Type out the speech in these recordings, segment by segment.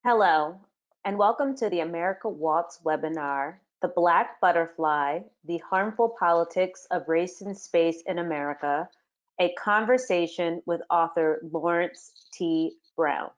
Hello, and welcome to the America Walks webinar, The Black Butterfly, The Harmful Politics of Race and Space in America, a conversation with author Lawrence T. Brown.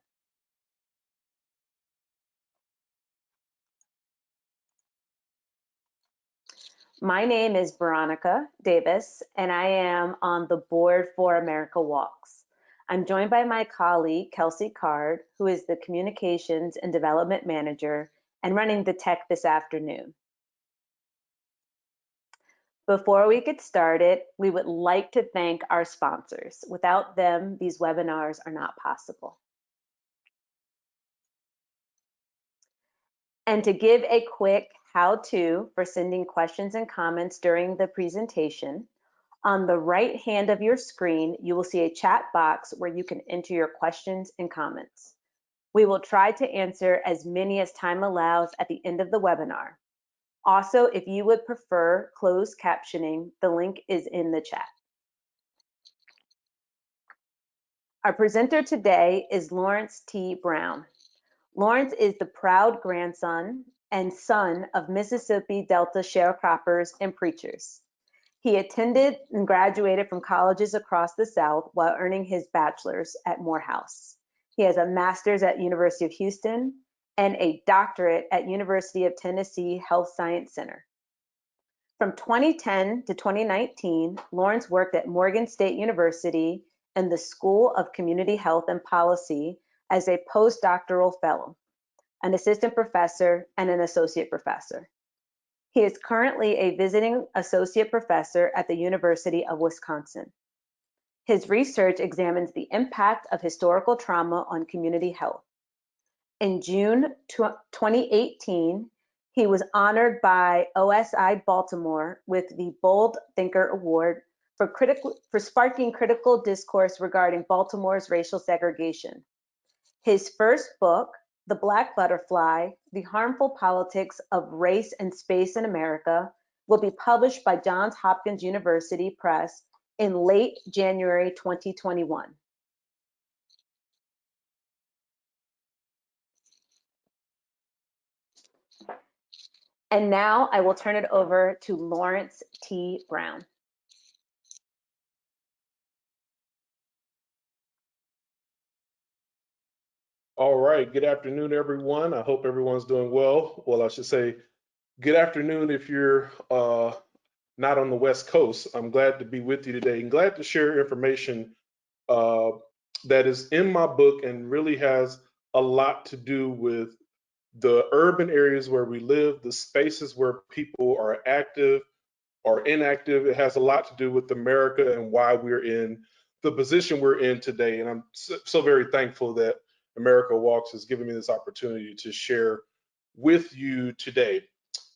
My name is Veronica Davis, and I am on the board for America Walks. I'm joined by my colleague, Kelsey Card, who is the Communications and Development Manager and running the tech this afternoon. Before we get started, we would like to thank our sponsors. Without them, these webinars are not possible. And to give a quick how-to for sending questions and comments during the presentation, on the right hand of your screen, you will see a chat box where you can enter your questions and comments. We will try to answer as many as time allows at the end of the webinar. Also, if you would prefer closed captioning, the link is in the chat. Our presenter today is Lawrence T. Brown. Lawrence is the proud grandson and son of Mississippi Delta sharecroppers and preachers. He attended and graduated from colleges across the South while earning his bachelor's at Morehouse. He has a master's at University of Houston and a doctorate at University of Tennessee Health Science Center. From 2010 to 2019, Lawrence worked at Morgan State University in the School of Community Health and Policy as a postdoctoral fellow, an assistant professor, and an associate professor. He is currently a visiting associate professor at the University of Wisconsin. His research examines the impact of historical trauma on community health. In June 2018, he was honored by OSI Baltimore with the Bold Thinker Award for sparking critical discourse regarding Baltimore's racial segregation. His first book, The Black Butterfly, The Harmful Politics of Race and Space in America, will be published by Johns Hopkins University Press in late January 2021. And now I will turn it over to Lawrence T. Brown. All right, good afternoon, everyone. I hope everyone's doing well. Well, I should say good afternoon if you're not on the West Coast. I'm glad to be with you today and glad to share information that is in my book and really has a lot to do with the urban areas where we live, the spaces where people are active or inactive. It has a lot to do with America and why we're in the position we're in today. And I'm so very thankful that America Walks has given me this opportunity to share with you today.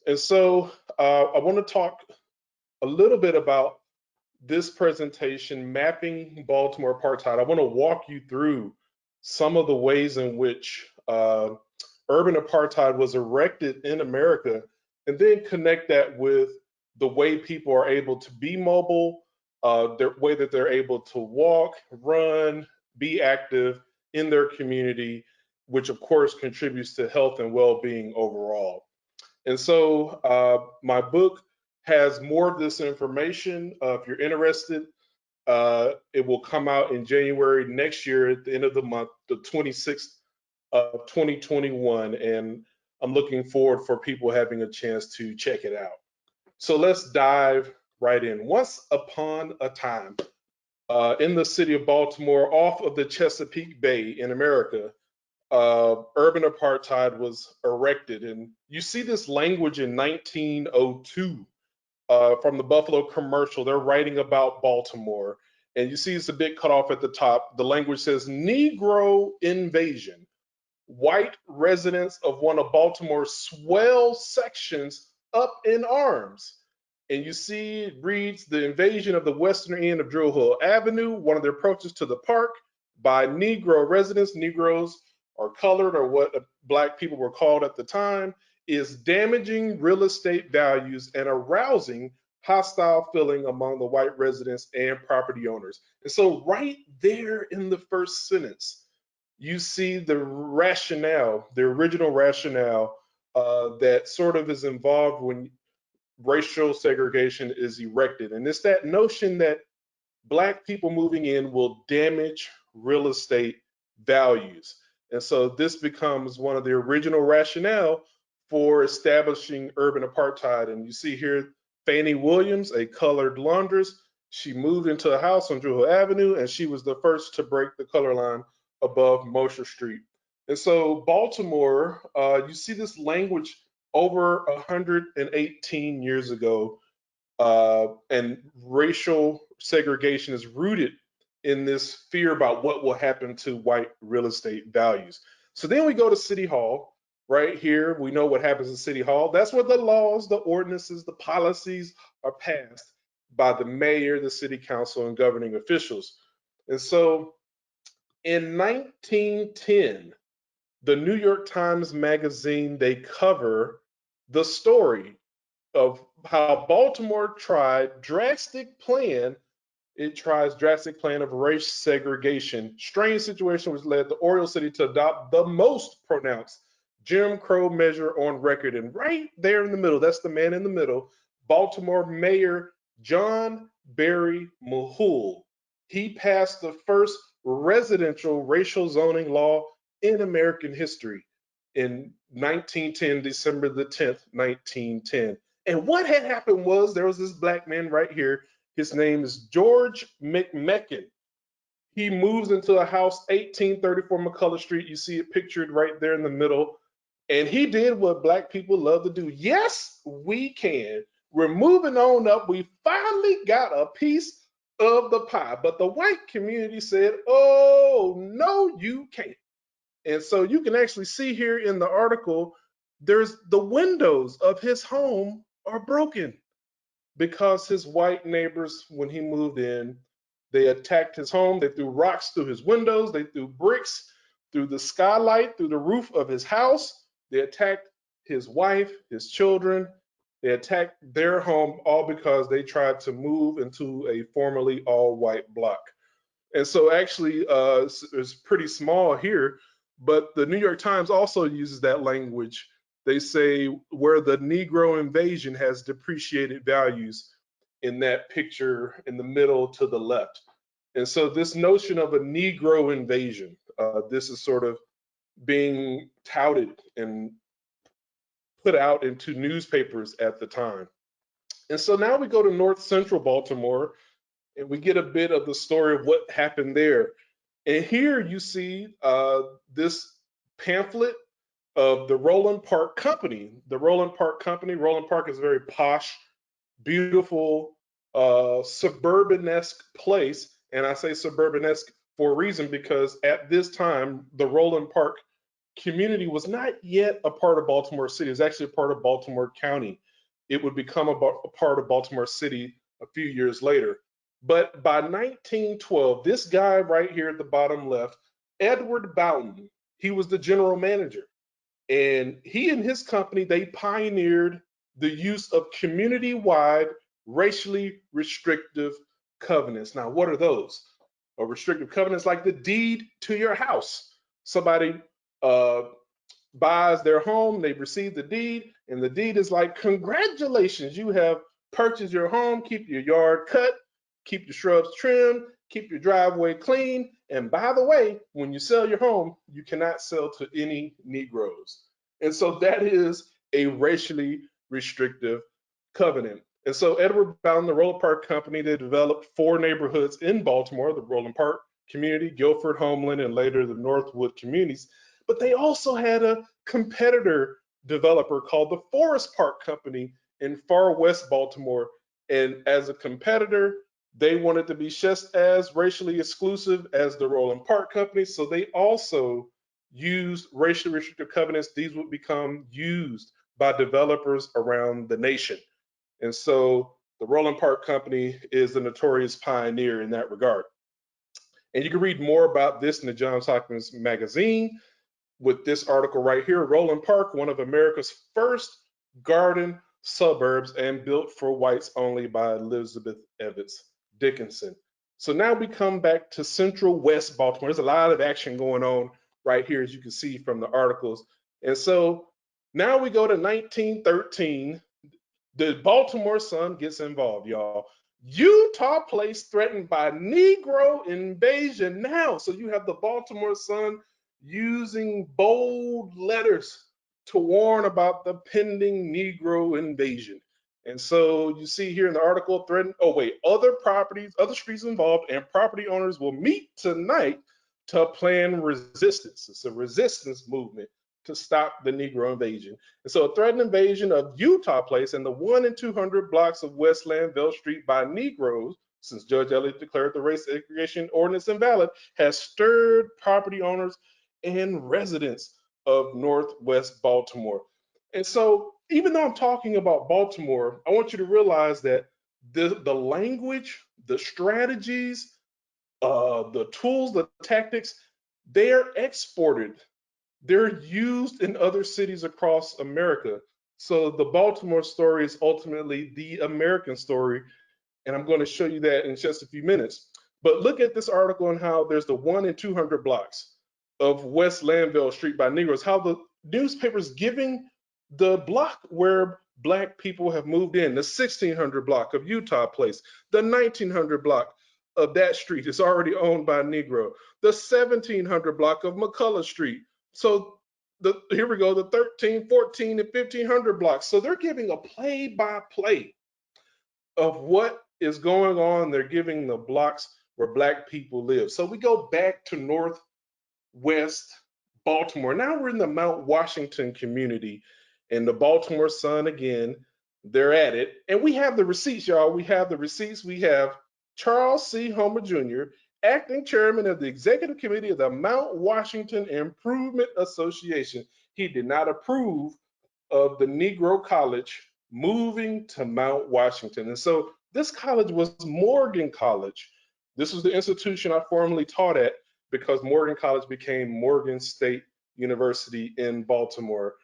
And so I want to talk a little bit about this presentation, Mapping Baltimore Apartheid. I want to walk you through some of the ways in which urban apartheid was erected in America, and then connect that with the way people are able to be mobile, the way that they're able to walk, run, be active in their community, which of course contributes to health and well-being overall. And so my book has more of this information. If you're interested, it will come out in January next year at the end of the month, the 26th of 2021. And I'm looking forward for people having a chance to check it out. So let's dive right in. Once upon a time, in the city of Baltimore, off of the Chesapeake Bay in America, urban apartheid was erected. And you see this language in 1902 from the Buffalo commercial. They're writing about Baltimore. And you see it's a bit cut off at the top. The language says Negro invasion. White residents of one of Baltimore's swell sections up in arms. And you see it reads the invasion of the western end of Drill Hill Avenue, one of the approaches to the park, by Negro residents. Negroes are colored, or what Black people were called at the time, is damaging real estate values and arousing hostile feeling among the white residents and property owners. And so right there in the first sentence, you see the rationale, the original rationale that sort of is involved when racial segregation is erected. And it's that notion that Black people moving in will damage real estate values. And so this becomes one of the original rationale for establishing urban apartheid. And you see here Fannie Williams, a colored laundress. She moved into a house on Jewel Avenue, and she was the first to break the color line above Mosher Street. And so Baltimore, you see this language over 118 years ago, and racial segregation is rooted in this fear about what will happen to white real estate values. So then we go to City Hall. Right here, we know what happens in City Hall. That's where the laws, the ordinances, the policies are passed by the mayor, the city council, and governing officials. And so in 1910, the New York Times Magazine, they cover the story of how Baltimore tried drastic plan. It tries drastic plan of race segregation. Strange situation which led the Oriole City to adopt the most pronounced Jim Crow measure on record. And right there in the middle, that's the man in the middle, Baltimore Mayor John Barry Mahul. He passed the first residential racial zoning law in American history in 1910, December the 10th, 1910. And what had happened was there was this Black man right here. His name is George McMecken. He moves into a house, 1834 McCullough Street. You see it pictured right there in the middle. And he did what Black people love to do. Yes, we can. We're moving on up. We finally got a piece of the pie. But the white community said, oh, no, you can't. And so you can actually see here in the article, there's the windows of his home are broken because his white neighbors, when he moved in, they attacked his home. They threw rocks through his windows. They threw bricks through the skylight, through the roof of his house. They attacked his wife, his children. They attacked their home, all because they tried to move into a formerly all-white block. And so actually, it's pretty small here, but the New York Times also uses that language. They say where the Negro invasion has depreciated values in that picture in the middle to the left. And so this notion of a Negro invasion, this is sort of being touted and put out into newspapers at the time. And so now we go to North Central Baltimore and we get a bit of the story of what happened there. And here you see this pamphlet of the Roland Park Company. The Roland Park Company, Roland Park is a very posh, beautiful, suburban-esque place. And I say suburban-esque for a reason, because at this time, the Roland Park community was not yet a part of Baltimore City. It was actually a part of Baltimore County. It would become a part of Baltimore City a few years later. But by 1912, this guy right here at the bottom left, Edward Boughton, he was the general manager. And he and his company, they pioneered the use of community-wide racially restrictive covenants. Now, what are those? A restrictive covenants like the deed to your house. Somebody buys their home, they receive the deed, and the deed is like, congratulations, you have purchased your home, keep your yard cut, keep your shrubs trimmed, keep your driveway clean. And by the way, when you sell your home, you cannot sell to any Negroes. And so that is a racially restrictive covenant. And so Edward Boughton, the Roland Park Company, they developed 4 neighborhoods in Baltimore, the Roland Park community, Guilford, Homeland, and later the Northwood communities. But they also had a competitor developer called the Forest Park Company in far west Baltimore. And as a competitor, they wanted to be just as racially exclusive as the Roland Park Company. So they also used racially restrictive covenants. These would become used by developers around the nation. And so the Roland Park Company is the notorious pioneer in that regard. And you can read more about this in the Johns Hopkins magazine with this article right here. Roland Park, one of America's first garden suburbs and built for whites only, by Elizabeth Evans Dickinson. So now we come back to Central West Baltimore. There's a lot of action going on right here, as you can see from the articles. And so now we go to 1913. The Baltimore Sun gets involved, y'all. Utah place threatened by Negro invasion now. So you have the Baltimore Sun using bold letters to warn about the pending Negro invasion. And so you see here in the article, threatened, oh wait, other properties, other streets involved, and property owners will meet tonight to plan resistance. It's a resistance movement to stop the Negro invasion. And so a threatened invasion of Utah Place and the 1 and 200 blocks of West Lanville Street by Negroes, since Judge Elliott declared the race segregation ordinance invalid, has stirred property owners and residents of Northwest Baltimore. And so even though I'm talking about Baltimore, I want you to realize that the language, the strategies, the tools, the tactics, they're exported, they're used in other cities across America. So the Baltimore story is ultimately the American story, and I'm going to show you that in just a few minutes. But look at this article on how there's the 1 and 200 blocks of West Lanville Street by Negroes, how the newspapers giving the block where Black people have moved in, the 1600 block of Utah Place, the 1900 block of that street is already owned by Negro, the 1700 block of McCullough Street. So here we go, the 13, 14, and 1500 blocks. So they're giving a play-by-play of what is going on. They're giving the blocks where Black people live. So we go back to Northwest Baltimore. Now we're in the Mount Washington community, and the Baltimore Sun again, they're at it. And we have the receipts, y'all. We have the receipts. We have Charles C. Homer Jr., acting chairman of the executive committee of the Mount Washington Improvement Association. He did not approve of the Negro College moving to Mount Washington. And so this college was Morgan College. This was the institution I formerly taught at, because Morgan College became Morgan State University in Baltimore.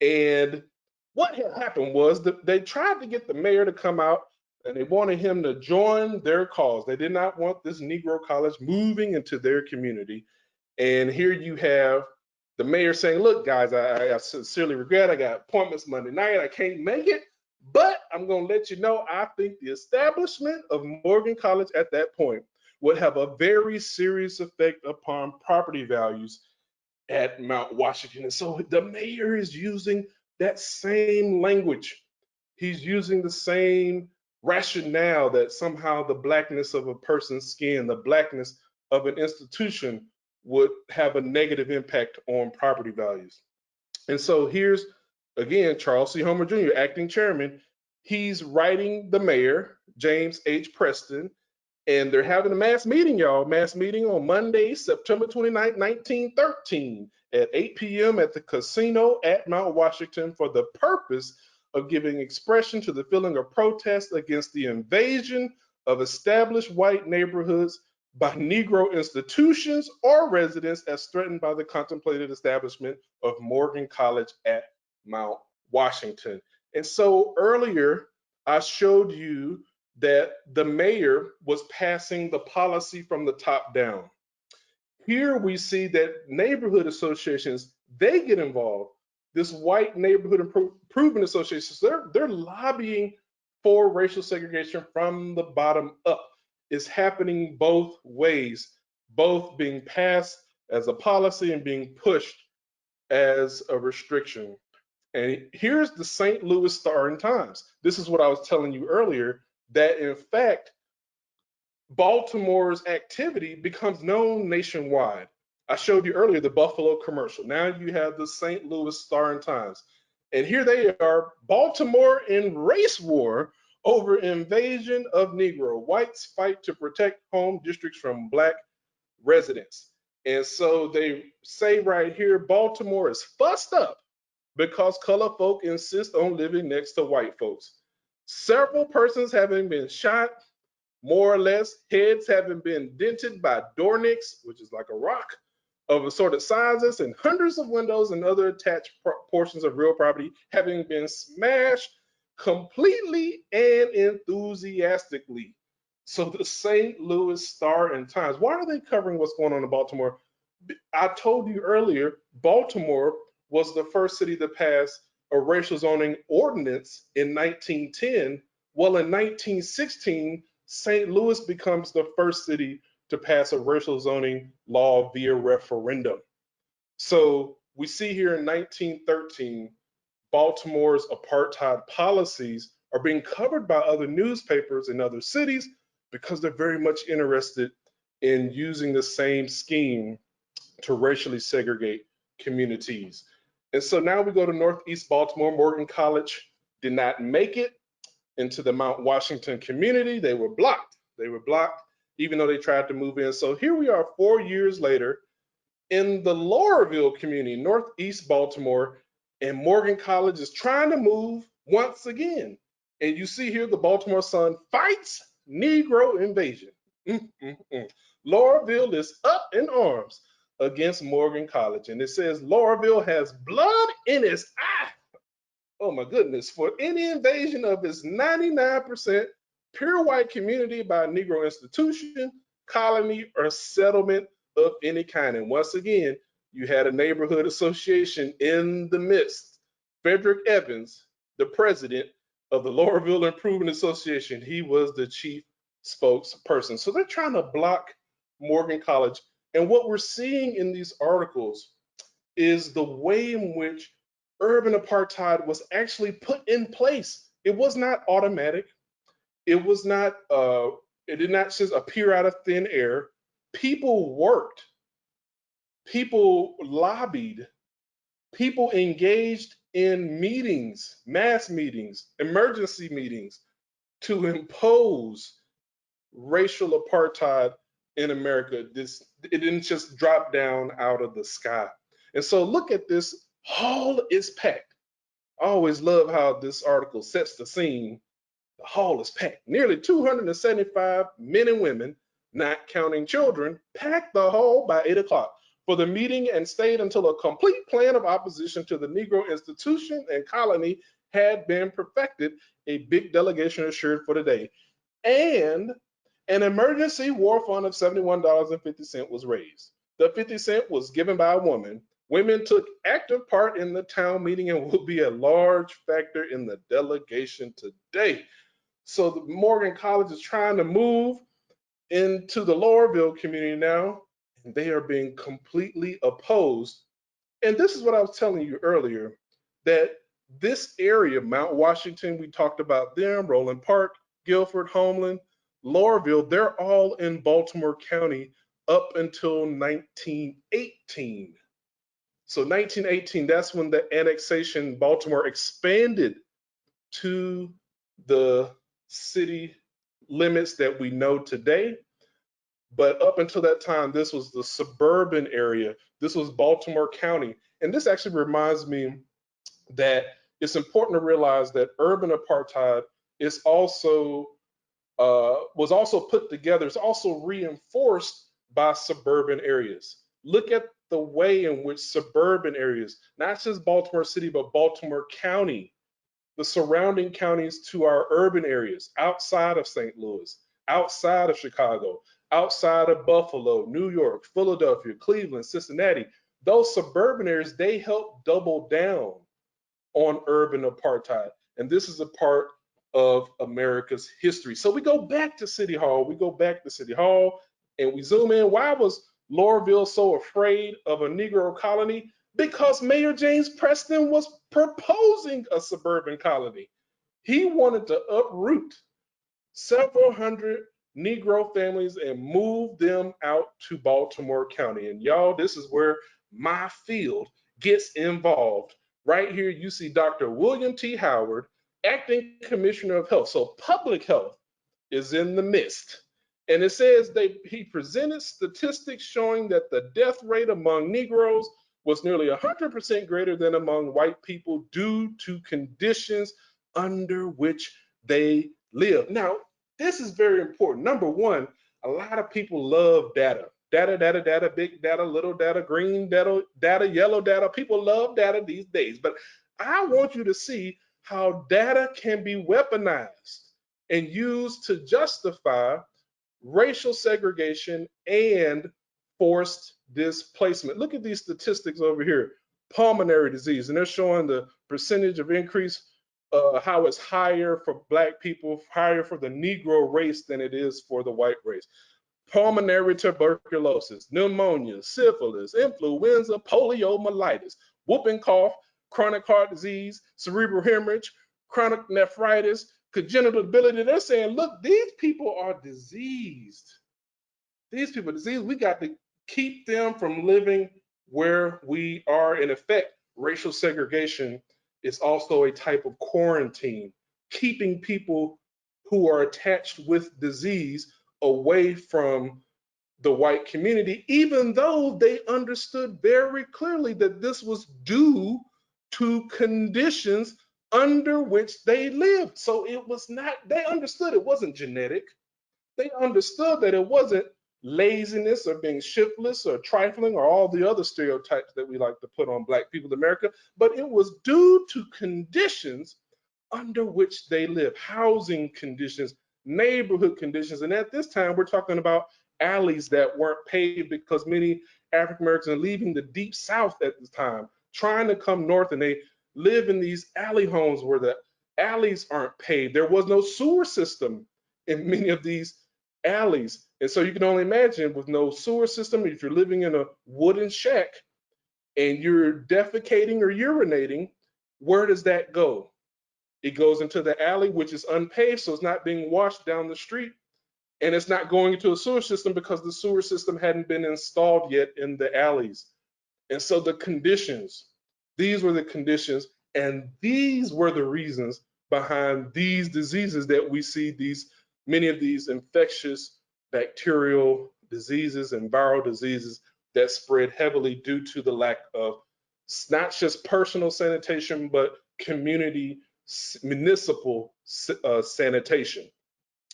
And what had happened was that they tried to get the mayor to come out, and they wanted him to join their cause. They did not want this Negro college moving into their community. And here you have the mayor saying, look, guys, I sincerely regret, I got appointments Monday night, I can't make it, but I'm going to let you know, I think the establishment of Morgan College at that point would have a very serious effect upon property values at Mount Washington. And so the mayor is using that same language. He's using the same rationale that somehow the blackness of a person's skin, the blackness of an institution would have a negative impact on property values. And so here's, again, Charles C. Homer Jr., acting chairman. He's writing the mayor, James H. Preston, and they're having a mass meeting, y'all. Mass meeting on Monday, September 29, 1913 at 8 p.m. at the casino at Mount Washington for the purpose of giving expression to the feeling of protest against the invasion of established white neighborhoods by Negro institutions or residents as threatened by the contemplated establishment of Morgan College at Mount Washington. And so earlier, I showed you that the mayor was passing the policy from the top down. Here we see that neighborhood associations, they get involved. This white neighborhood improvement associations, they're lobbying for racial segregation from the bottom up. It's happening both ways, both being passed as a policy and being pushed as a restriction. And here's the St. Louis Star and Times. This is what I was telling you earlier, that in fact, Baltimore's activity becomes known nationwide. I showed you earlier the Buffalo commercial. Now you have the St. Louis Star and Times. And here they are, Baltimore in race war over invasion of Negro. Whites fight to protect home districts from Black residents. And so they say right here, Baltimore is fussed up because colored folk insist on living next to white folks. Several persons having been shot, more or less, heads having been dented by door nicks, which is like a rock, of assorted sizes, and hundreds of windows and other attached portions of real property having been smashed completely and enthusiastically. So the St. Louis Star and Times, why are they covering what's going on in Baltimore? I told you earlier, Baltimore was the first city to pass a racial zoning ordinance in 1910. Well, in 1916, St. Louis becomes the first city to pass a racial zoning law via referendum. So we see here in 1913, Baltimore's apartheid policies are being covered by other newspapers in other cities because they're very much interested in using the same scheme to racially segregate communities. And so now we go to Northeast Baltimore. Morgan College did not make it into the Mount Washington community. They were blocked. They were blocked even though they tried to move in. So here we are 4 years later in the Laurelville community, Northeast Baltimore, and Morgan College is trying to move once again. And you see here the Baltimore Sun fights Negro invasion. Laurelville is up in arms against Morgan College. And it says Laurelville has blood in its eye. Oh my goodness, for any invasion of its 99% pure white community by a Negro institution, colony, or settlement of any kind. And once again, you had a neighborhood association in the midst. Frederick Evans, the president of the Laurelville Improvement Association, he was the chief spokesperson. So they're trying to block Morgan College. And what we're seeing in these articles is the way in which urban apartheid was actually put in place. It was not automatic. It was not, it did not just appear out of thin air. People worked, people lobbied, people engaged in meetings, mass meetings, emergency meetings to impose racial apartheid in America. It didn't just drop down out of the sky. And so look at this, hall is packed. I always love how this article sets the scene. The hall is packed. Nearly 275 men and women, not counting children, packed the hall by 8 o'clock for the meeting and stayed until a complete plan of opposition to the Negro institution and colony had been perfected. A big delegation assured for the day. And an emergency war fund of $71.50 was raised. The 50 cents was given by a woman. Women took active part in the town meeting and will be a large factor in the delegation today. So the Morgan College is trying to move into the Laurelville community now, and they are being completely opposed. And this is what I was telling you earlier, that this area, Mount Washington, we talked about them, Roland Park, Guilford, Homeland, Laurelville, they're all in Baltimore County up until 1918. So 1918, that's when the annexation, Baltimore expanded to the city limits that we know today. But up until that time, this was the suburban area. This was Baltimore County. And this actually reminds me that it's important to realize that urban apartheid is also was also put together, it's also reinforced by suburban areas. Look at the way in which suburban areas, not just Baltimore City, but Baltimore County, the surrounding counties to our urban areas outside of St. Louis, outside of Chicago, outside of Buffalo, New York, Philadelphia, Cleveland, Cincinnati, those suburban areas, they help double down on urban apartheid. And this is a part of America's history. So we go back to City Hall, and we zoom in. Why was Laurelville so afraid of a Negro colony? Because Mayor James Preston was proposing a suburban colony. He wanted to uproot several hundred Negro families and move them out to Baltimore County. And y'all, this is where my field gets involved. Right here, you see Dr. William T. Howard, acting commissioner of health. So public health is in the midst. And it says he presented statistics showing that the death rate among Negroes was nearly 100% greater than among white people due to conditions under which they live. Now, this is very important. Number one, a lot of people love data. Data, big data, little data, green data, yellow data. People love data these days. But I want you to see how data can be weaponized and used to justify racial segregation and forced displacement. Look at these statistics over here. Pulmonary disease, and they're showing the percentage of increase, how it's higher for Black people, higher for the Negro race than it is for the white race. Pulmonary tuberculosis, pneumonia, syphilis, influenza, poliomyelitis, whooping cough, chronic heart disease, cerebral hemorrhage, chronic nephritis, congenital debility. They're saying, look, these people are diseased. These people are diseased. We got to keep them from living where we are. In effect, racial segregation is also a type of quarantine, keeping people who are attached with disease away from the white community, even though they understood very clearly that this was due to conditions under which they lived. So it was not, they understood it wasn't genetic. They understood that it wasn't laziness or being shiftless or trifling or all the other stereotypes that we like to put on Black people in America, but it was due to conditions under which they live, housing conditions, neighborhood conditions. And at this time, we're talking about alleys that weren't paved because many African Americans are leaving the deep South at this time, trying to come north, and they live in these alley homes where the alleys aren't paved. There was no sewer system in many of these alleys. And so you can only imagine, with no sewer system, if you're living in a wooden shack and you're defecating or urinating, where does that go? It goes into the alley, which is unpaved, so it's not being washed down the street, and it's not going into a sewer system because the sewer system hadn't been installed yet in the alleys. And so the conditions, these were the conditions, and these were the reasons behind these diseases that we see, many of these infectious bacterial diseases and viral diseases that spread heavily due to the lack of not just personal sanitation, but community, municipal sanitation.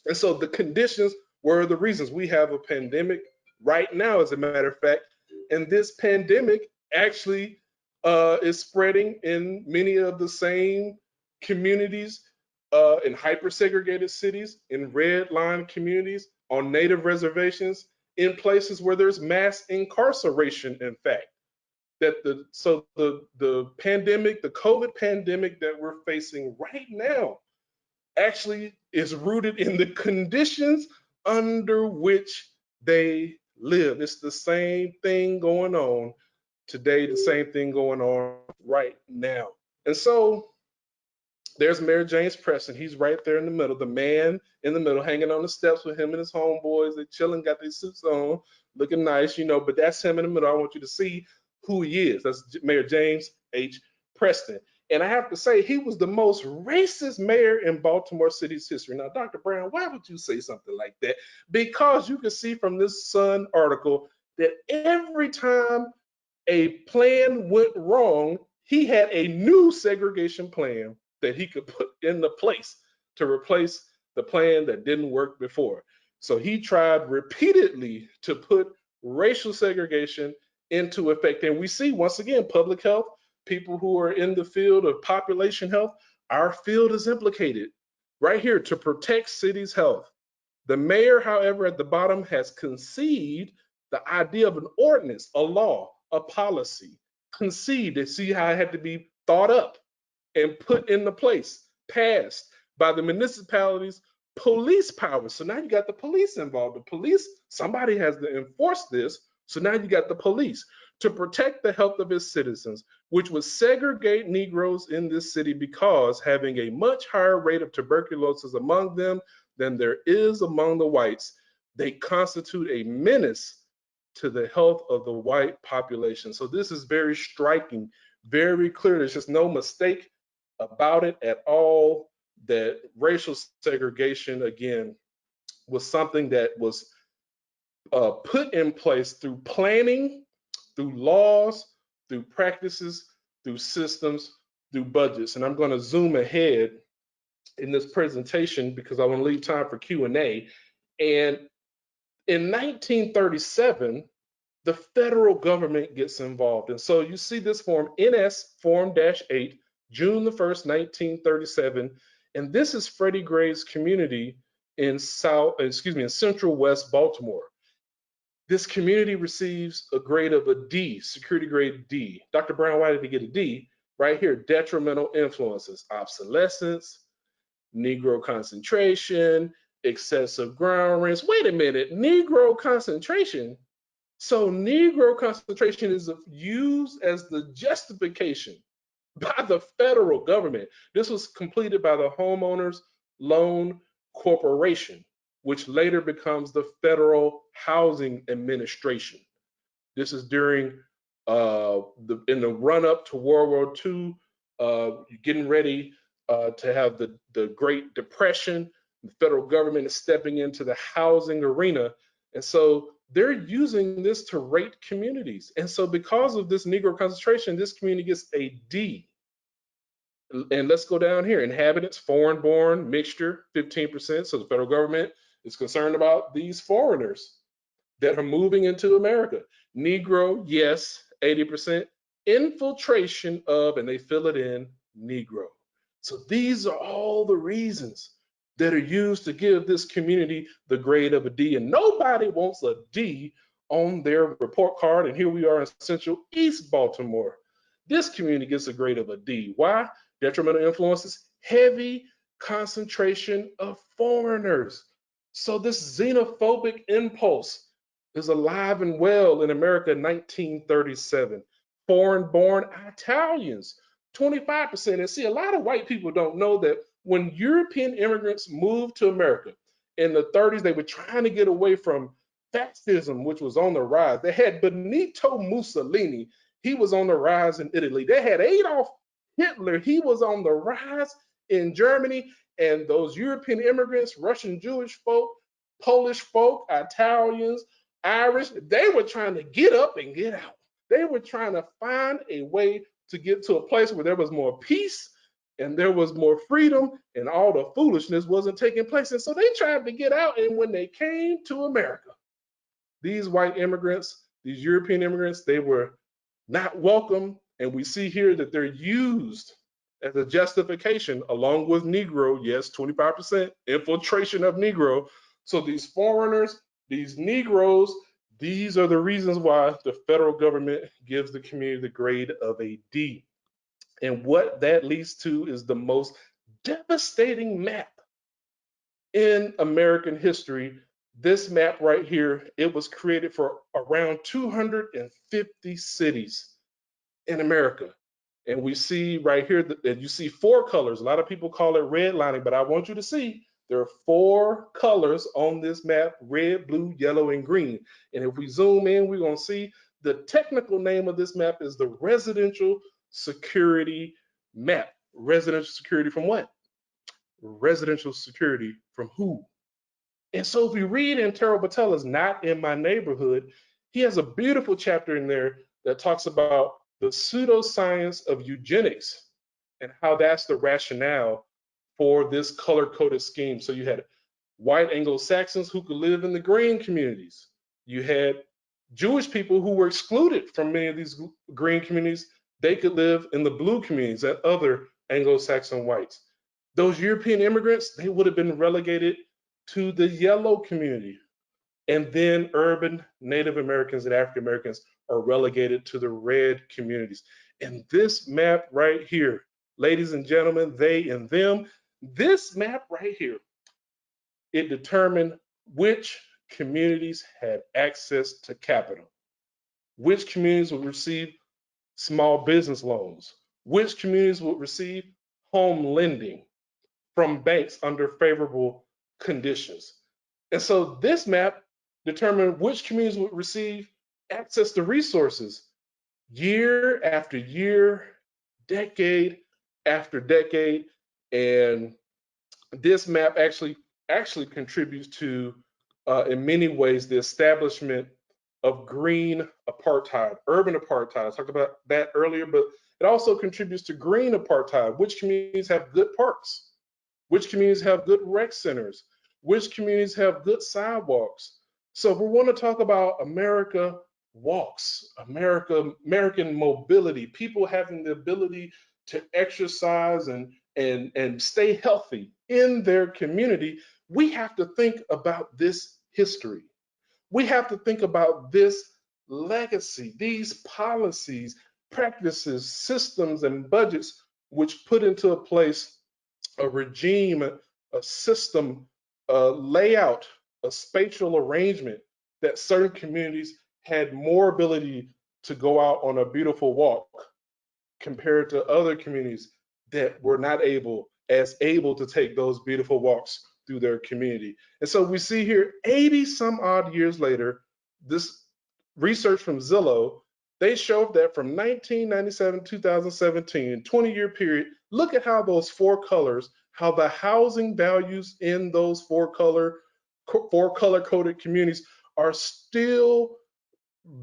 And so the conditions were the reasons. We have a pandemic right now, as a matter of fact, and this pandemic actually is spreading in many of the same communities, in hypersegregated cities, in redlined communities, on native reservations, in places where there's mass incarceration, in fact. The pandemic, the COVID pandemic that we're facing right now, actually is rooted in the conditions under which they live. It's the same thing going on today, the same thing going on right now. And so there's Mayor James Preston. He's right there in the middle, the man in the middle, hanging on the steps with him and his homeboys. They're chilling, got their suits on, looking nice, but that's him in the middle. I want you to see who he is. That's Mayor James H. Preston. And I have to say, he was the most racist mayor in Baltimore City's history. Now, Dr. Brown, why would you say something like that? Because you can see from this Sun article that every time a plan went wrong, he had a new segregation plan that he could put into place to replace the plan that didn't work before. So he tried repeatedly to put racial segregation into effect. And we see, once again, public health, people who are in the field of population health, our field is implicated right here to protect cities' health. The mayor, however, at the bottom has conceived the idea of an ordinance, a law, a policy, conceived to see how it had to be thought up and put into place, passed by the municipalities' police powers. So now you got the police involved. The police, somebody has to enforce this. So now you got the police to protect the health of its citizens, which would segregate Negroes in this city because having a much higher rate of tuberculosis among them than there is among the whites, they constitute a menace to the health of the white population. So this is very striking, very clear. There's just no mistake about it at all, that racial segregation, again, was something that was put in place through planning, through laws, through practices, through systems, through budgets. And I'm going to zoom ahead in this presentation because I want to leave time for Q&A. And in 1937, the federal government gets involved. And so you see this form, NS Form -8, June the 1st, 1937. And this is Freddie Gray's community in Central West Baltimore. This community receives a grade of a D, security grade D. Dr. Brown, why did he get a D? Right here, detrimental influences, obsolescence, Negro concentration, excessive ground rents. Wait a minute, Negro concentration? So Negro concentration is used as the justification by the federal government. This was completed by the Homeowners Loan Corporation, which later becomes the Federal Housing Administration. This is during in the run up to World War II, getting ready to have the Great Depression. The federal government is stepping into the housing arena. And so they're using this to rate communities. And so because of this Negro concentration, this community gets a D. And let's go down here. Inhabitants, foreign born, mixture, 15%. So the federal government is concerned about these foreigners that are moving into America. Negro, yes, 80%. Infiltration of, and they fill it in, Negro. So these are all the reasons that are used to give this community the grade of a D. And nobody wants a D on their report card. And here we are in Central East Baltimore. This community gets a grade of a D. Why? Detrimental influences, heavy concentration of foreigners. So this xenophobic impulse is alive and well in America in 1937. Foreign-born Italians, 25%. And see, a lot of white people don't know that when European immigrants moved to America in the 30s, they were trying to get away from fascism, which was on the rise. They had Benito Mussolini. He was on the rise in Italy. They had Adolf Hitler. He was on the rise in Germany. And those European immigrants, Russian Jewish folk, Polish folk, Italians, Irish, they were trying to get up and get out. They were trying to find a way to get to a place where there was more peace and there was more freedom and all the foolishness wasn't taking place. And so they tried to get out. And when they came to America, these white immigrants, these European immigrants, they were not welcome. And we see here that they're used as a justification along with Negro, yes, 25% infiltration of Negro. So these foreigners, these Negroes, these are the reasons why the federal government gives the community the grade of a D. And what that leads to is the most devastating map in American history. This map right here, it was created for around 250 cities in America. And we see right here that you see four colors. A lot of people call it redlining, but I want you to see there are four colors on this map: red, blue, yellow, and green. And if we zoom in, we're going to see the technical name of this map is the residential security map. Residential security from what? Residential security from who? And so if we read in Terrell Patel's Not in My Neighborhood, he has a beautiful chapter in there that talks about the pseudoscience of eugenics and how that's the rationale for this color-coded scheme. So you had white Anglo-Saxons who could live in the green communities. You had Jewish people who were excluded from many of these green communities. They could live in the blue communities and other Anglo-Saxon whites. Those European immigrants, they would have been relegated to the yellow community. And then urban Native Americans and African Americans are relegated to the red communities. And this map right here, ladies and gentlemen, they and them, this map right here, it determined which communities had access to capital, which communities would receive small business loans, which communities would receive home lending from banks under favorable conditions. And so this map determined which communities would receive access to resources year after year, decade after decade. And this map actually contributes to, in many ways, the establishment of green apartheid, urban apartheid. I talked about that earlier, but it also contributes to green apartheid. Which communities have good parks? Which communities have good rec centers? Which communities have good sidewalks? So if we want to talk about America walks, American mobility, people having the ability to exercise and stay healthy in their community, we have to think about this history. we have to think about this legacy, these policies, practices, systems, and budgets which put into place a regime, a system, a layout, a spatial arrangement that certain communities had more ability to go out on a beautiful walk compared to other communities that were not able to take those beautiful walks through their community. And so we see here 80 some odd years later, this research from Zillow, they showed that from 1997 to 2017, 20-year period, look at how those four colors, how the housing values in those four color coded communities are still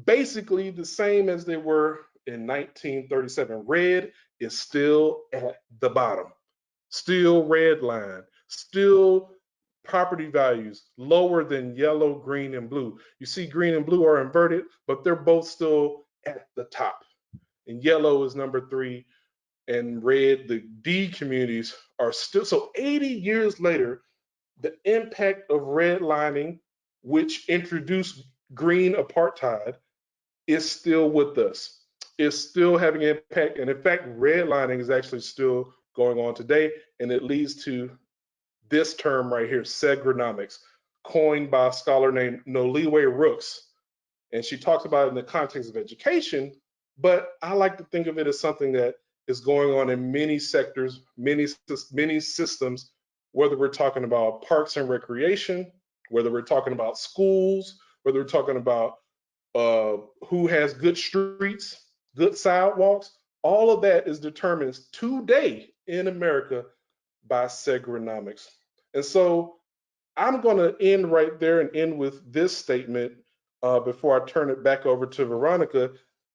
basically the same as they were in 1937. Red is still at the bottom, still red line, still property values lower than yellow, green, and blue. You see green and blue are inverted, but they're both still at the top. And yellow is number 3, and red, the D communities are still. So 80 years later, the impact of redlining, which introduced green apartheid, is still with us. It's still having an impact. And in fact, redlining is actually still going on today. And it leads to this term right here, Segrenomics, coined by a scholar named Noliwe Rooks. And she talks about it in the context of education, but I like to think of it as something that is going on in many sectors, many systems, whether we're talking about parks and recreation, whether we're talking about schools, whether we're talking about who has good streets, good sidewalks. All of that is determined today in America by Segrenomics. And so I'm going to end right there and end with this statement before I turn it back over to Veronica,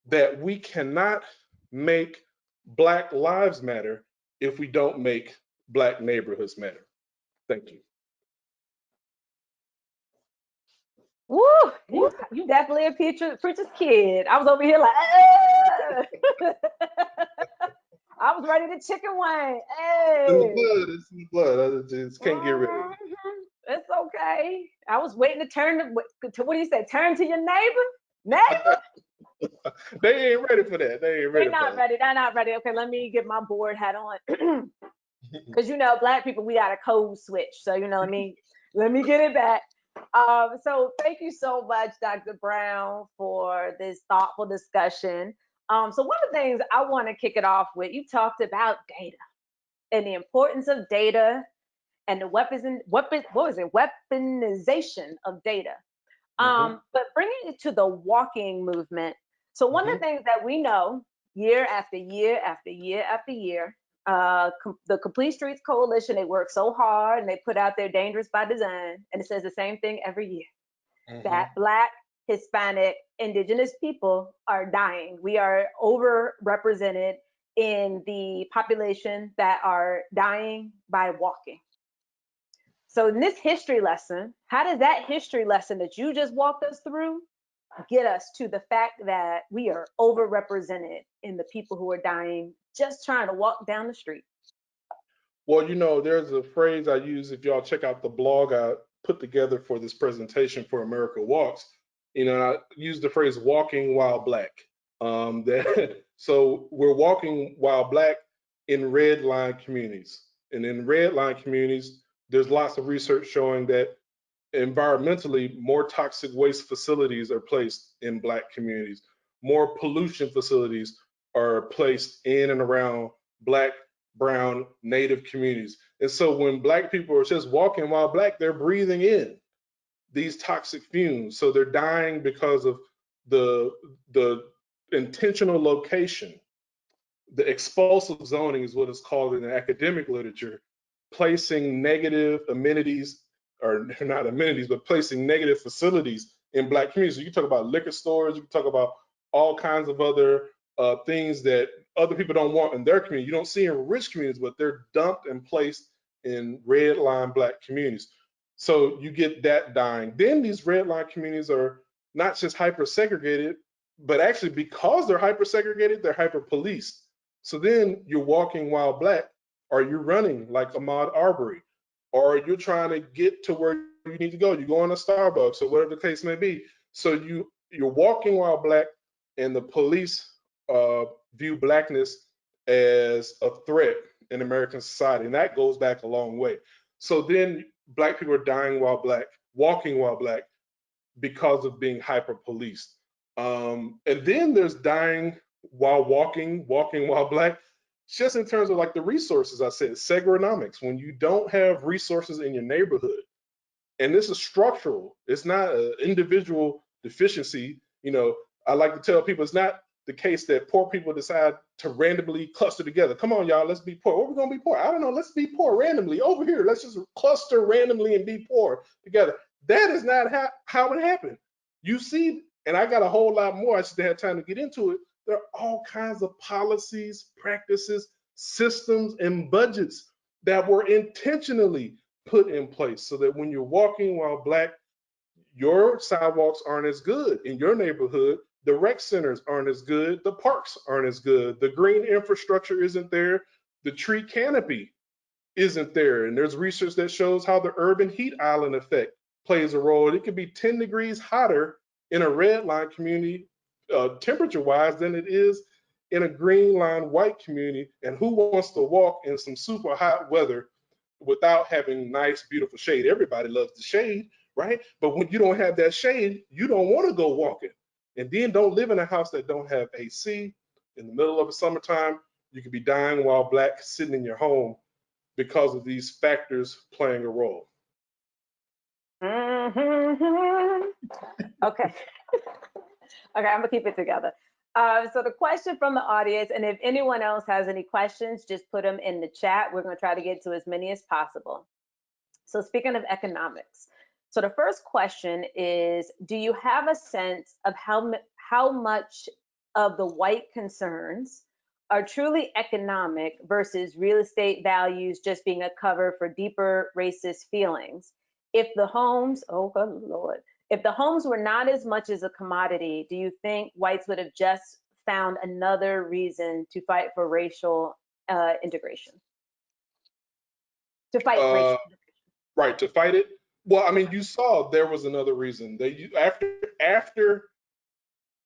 that we cannot make Black lives matter if we don't make Black neighborhoods matter. Thank you. Woo! You definitely a preacher's kid. I was over here like, I was ready to chicken wing. Hey. It's in the blood. I just can't get rid of it. It's okay. I was waiting to turn to what do you say? Turn to your neighbor. They ain't ready for that. They ain't ready. They're not ready. They're not ready. Okay, let me get my board hat on. Because Black people, we got a code switch. So let me get it back. So thank you so much, Dr. Brown, for this thoughtful discussion. So one of the things I want to kick it off with, you talked about data and the importance of data and the weaponization of data. But bringing it to the walking movement. So one of the things that we know year after year after year after year, the Complete Streets Coalition, they work so hard and they put out their Dangerous by Design, and it says the same thing every year, that Black, Hispanic, Indigenous people are dying. We are overrepresented in the population that are dying by walking. So in this history lesson, how does that history lesson that you just walked us through get us to the fact that we are overrepresented in the people who are dying just trying to walk down the street? Well, there's a phrase I use, if y'all check out the blog I put together for this presentation for America Walks, I use the phrase walking while Black. So we're walking while Black in redline communities. And in redline communities, there's lots of research showing that environmentally, more toxic waste facilities are placed in Black communities. More pollution facilities are placed in and around Black, brown, Native communities. And so when Black people are just walking while Black, they're breathing in these toxic fumes. So they're dying because of the intentional location. The expulsive zoning is what it's called in the academic literature, placing negative amenities, or not amenities, but placing negative facilities in Black communities. So you talk about liquor stores, you can talk about all kinds of other things that other people don't want in their community. You don't see in rich communities, but they're dumped and placed in red line Black communities. So you get that dying. Then these red line communities are not just hyper segregated, but actually because they're hyper segregated, they're hyper policed. So then you're walking while Black, or you're running like Ahmaud Arbery, or you're trying to get to where you need to go. You go on a Starbucks or whatever the case may be. So you're walking while black, and the police view blackness as a threat in American society, and that goes back a long way. So then black people are dying while black, walking while black, because of being hyper policed. And then there's dying while walking while black, just in terms of like the resources I said, Segrenomics, when you don't have resources in your neighborhood, and this is structural, it's not an individual deficiency. You know, I like to tell people it's not the case that poor people decide to randomly cluster together. Come on, y'all, let's be poor. What are we gonna be poor? I don't know, let's be poor randomly over here. Let's just cluster randomly and be poor together. That is not how it happened. You see, and I got a whole lot more. I just didn't have time to get into it. There are all kinds of policies, practices, systems, and budgets that were intentionally put in place so that when you're walking while black, your sidewalks aren't as good in your neighborhood. The rec centers aren't as good. The parks aren't as good. The green infrastructure isn't there. The tree canopy isn't there. And there's research that shows how the urban heat island effect plays a role. It could be 10 degrees hotter in a red line community, temperature wise, than it is in a green line white community. And who wants to walk in some super hot weather without having nice, beautiful shade? Everybody loves the shade, right? But when you don't have that shade, you don't want to go walking. And then don't live in a house that don't have AC in the middle of the summertime. You could be dying while black sitting in your home because of these factors playing a role. Mm-hmm. Okay. Okay, I'm gonna keep it together. So the question from the audience, and if anyone else has any questions, just put them in the chat. We're gonna try to get to as many as possible. So speaking of economics, so the first question is, do you have a sense of how much of the white concerns are truly economic versus real estate values just being a cover for deeper racist feelings? If the homes, oh good Lord, if the homes were not as much as a commodity, do you think whites would have just found another reason to fight for racial integration? To fight Uh, racial. right, to fight it. Well, I mean, you saw there was another reason. After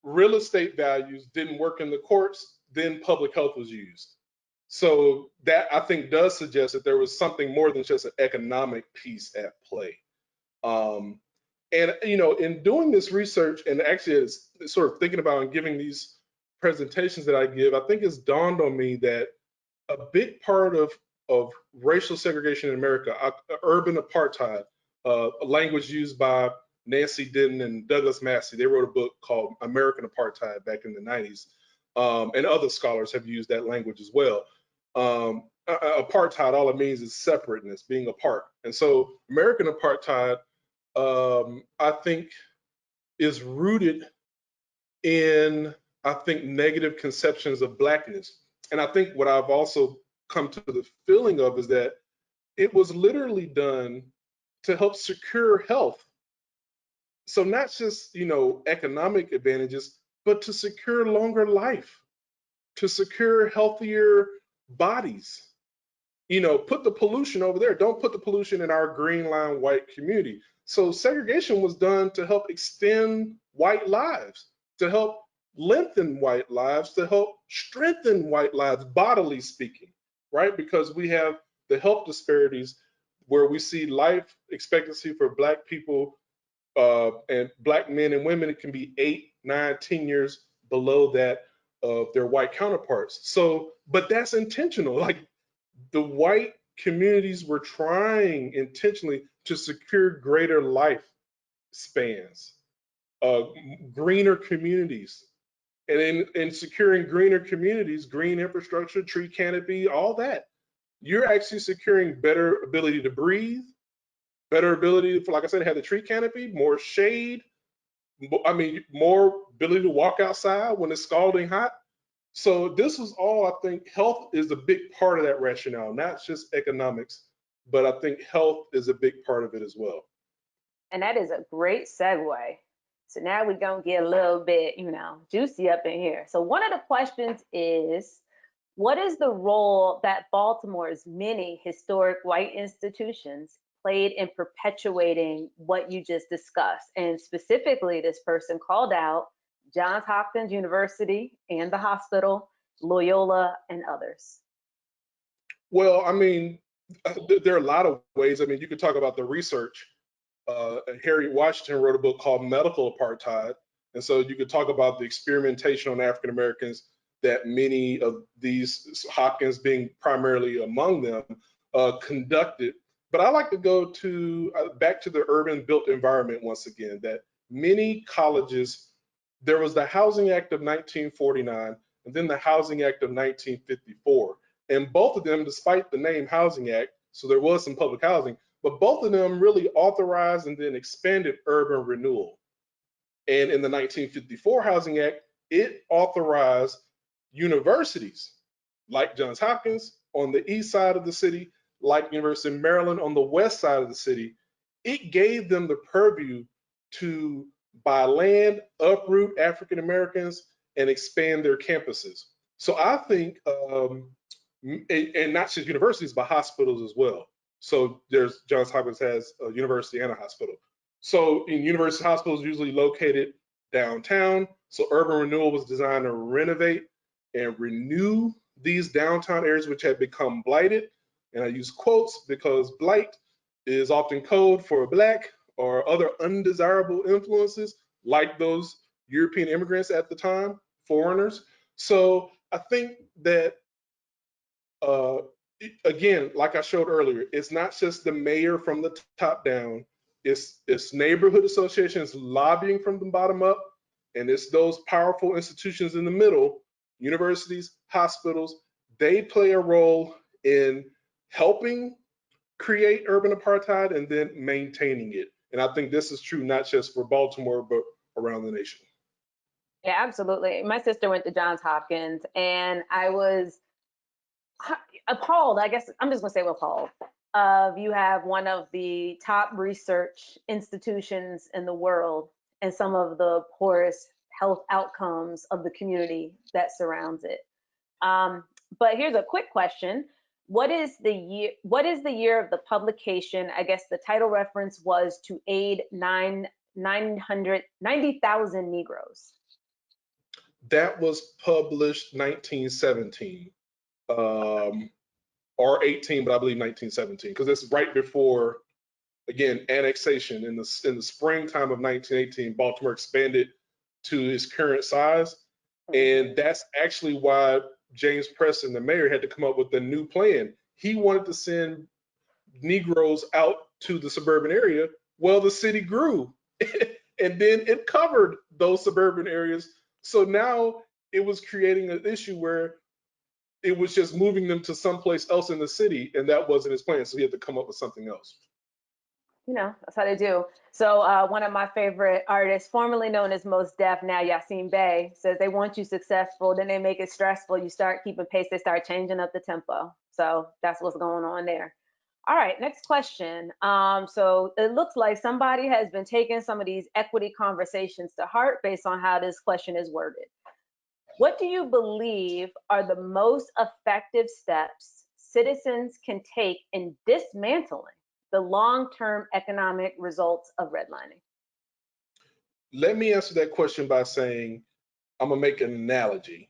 real estate values didn't work in the courts, then public health was used. So that I think does suggest that there was something more than just an economic piece at play. Um, and you know, in doing this research, and actually it's sort of thinking about and giving these presentations that I give, I think it's dawned on me that a big part of racial segregation in America, urban apartheid, a language used by Nancy Denton and Douglas Massey. They wrote a book called American Apartheid back in the 90s, and other scholars have used that language as well. Apartheid, all it means is separateness, being apart. And so American apartheid, I think, is rooted in, I think, negative conceptions of blackness. And I think what I've also come to the feeling of is that it was literally done to help secure health. So not just, you know, economic advantages, but to secure longer life, to secure healthier bodies. You know, put the pollution over there. Don't put the pollution in our green line white community. So segregation was done to help extend white lives, to help lengthen white lives, to help strengthen white lives, bodily speaking, right? Because we have the health disparities where we see life expectancy for black people and black men and women, it can be 8, 9, 10 years below that of their white counterparts. So, but that's intentional. Like the white communities were trying intentionally to secure greater life spans, greener communities. And in securing greener communities, green infrastructure, tree canopy, all that, you're actually securing better ability to breathe, better ability for, like I said, have the tree canopy, more shade. I mean, more ability to walk outside when it's scalding hot. So this is all, I think, health is a big part of that rationale, not just economics, but I think health is a big part of it as well. And that is a great segue. So now we're going to get a little bit, juicy up in here. So one of the questions is, what is the role that Baltimore's many historic white institutions played in perpetuating what you just discussed? And specifically, this person called out Johns Hopkins University and the hospital, Loyola, and others. Well, I mean, there are a lot of ways. I mean, you could talk about the research. Harriet Washington wrote a book called Medical Apartheid. And so you could talk about the experimentation on African Americans that many of these, Hopkins being primarily among them, conducted. But I like to go to back to the urban built environment once again, that many colleges, there was the Housing Act of 1949 and then the Housing Act of 1954. And both of them, despite the name Housing Act, so there was some public housing, but both of them really authorized and then expanded urban renewal. And in the 1954 Housing Act, it authorized universities like Johns Hopkins on the east side of the city, like University of Maryland on the west side of the city. It gave them the purview to buy land, uproot African Americans, and expand their campuses. So I think, and not just universities, but hospitals as well. So there's Johns Hopkins has a university and a hospital. So in university hospitals usually located downtown. So urban renewal was designed to renovate and renew these downtown areas which had become blighted. And I use quotes because blight is often code for black or other undesirable influences like those European immigrants at the time, foreigners. So I think that again, like I showed earlier, it's not just the mayor from the top down, it's neighborhood associations lobbying from the bottom up, and it's those powerful institutions in the middle, universities, hospitals, they play a role in helping create urban apartheid and then maintaining it. And I think this is true not just for Baltimore, but around the nation. Yeah, absolutely. My sister went to Johns Hopkins, and I was appalled. I guess I'm just going to say appalled. You have one of the top research institutions in the world and some of the poorest health outcomes of the community that surrounds it. But here's a quick question. What is the year? What is the year of the publication? I guess the title reference was to aid 990,000 Negroes. That was published 1917 or 18, but I believe 1917 because it's right before, again, annexation in the springtime of 1918. Baltimore expanded to its current size, and that's actually why James Preston, the mayor, had to come up with a new plan. He wanted to send Negroes out to the suburban area. Well, the city grew, and then it covered those suburban areas. So now it was creating an issue where it was just moving them to someplace else in the city, and that wasn't his plan. So he had to come up with something else. You know, that's how they do. So one of my favorite artists, formerly known as Mos Def, now Yasin Bey, says they want you successful, then they make it stressful. You start keeping pace, they start changing up the tempo. So that's what's going on there. All right, next question. So it looks like somebody has been taking some of these equity conversations to heart based on how this question is worded. What do you believe are the most effective steps citizens can take in dismantling the long-term economic results of redlining? Let me answer that question by saying, I'm gonna make an analogy.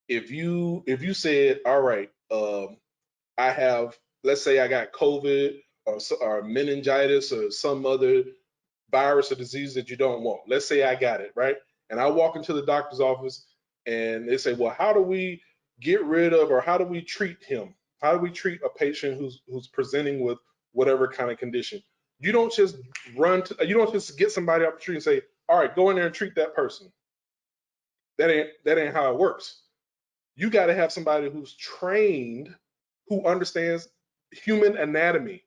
If you said, all right, I have, let's say I got COVID or meningitis or some other virus or disease that you don't want. Let's say I got it, right? And I walk into the doctor's office and they say, well, how do we get rid of, or how do we treat him? How do we treat a patient who's presenting with whatever kind of condition? You don't just you don't just get somebody off the street and say, all right, go in there and treat that person. That ain't how it works. You got to have somebody who's trained, who understands human anatomy.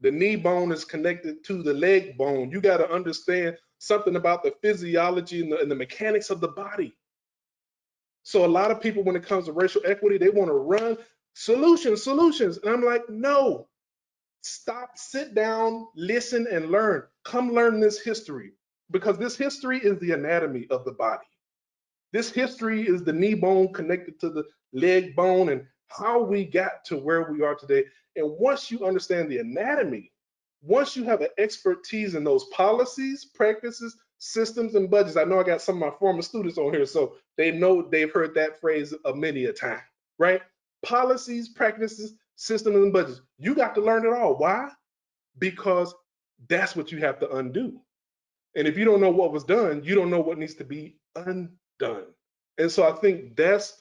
The knee bone is connected to the leg bone. You got to understand something about the physiology and the mechanics of the body. So a lot of people, when it comes to racial equity, they want to run solutions. And I'm like, no, stop, sit down, listen, and learn. Come learn this history, because this history is the anatomy of the body. This history is the knee bone connected to the leg bone and how we got to where we are today. And once you understand the anatomy, once you have an expertise in those policies, practices, systems, and budgets, I know I got some of my former students on here, so they know they've heard that phrase a many a time, right? Policies, practices, systems, and budgets. You got to learn it all. Why? Because that's what you have to undo. And if you don't know what was done, you don't know what needs to be undone. And so I think that's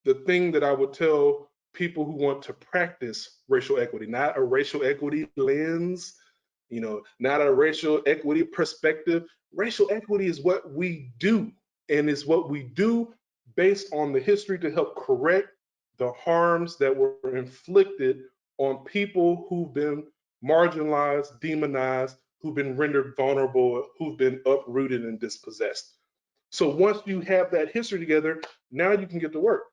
the thing that I would tell people who want to practice racial equity, not a racial equity lens, not a racial equity perspective. Racial equity is what we do, and it's what we do based on the history to help correct the harms that were inflicted on people who've been marginalized, demonized, who've been rendered vulnerable, who've been uprooted and dispossessed. So once you have that history together, now you can get to work.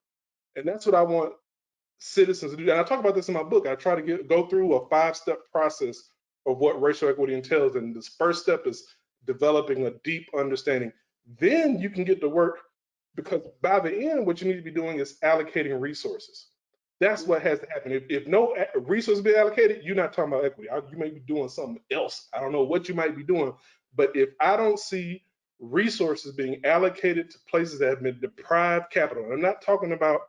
And that's what I want citizens to do. And I talk about this in my book. I try to go through a 5-step process of what racial equity entails. And this first step is developing a deep understanding. Then you can get to work, because by the end, what you need to be doing is allocating resources. That's what has to happen. If no resources be allocated, you're not talking about equity. You may be doing something else. I don't know what you might be doing. But if I don't see resources being allocated to places that have been deprived capital, and I'm not talking about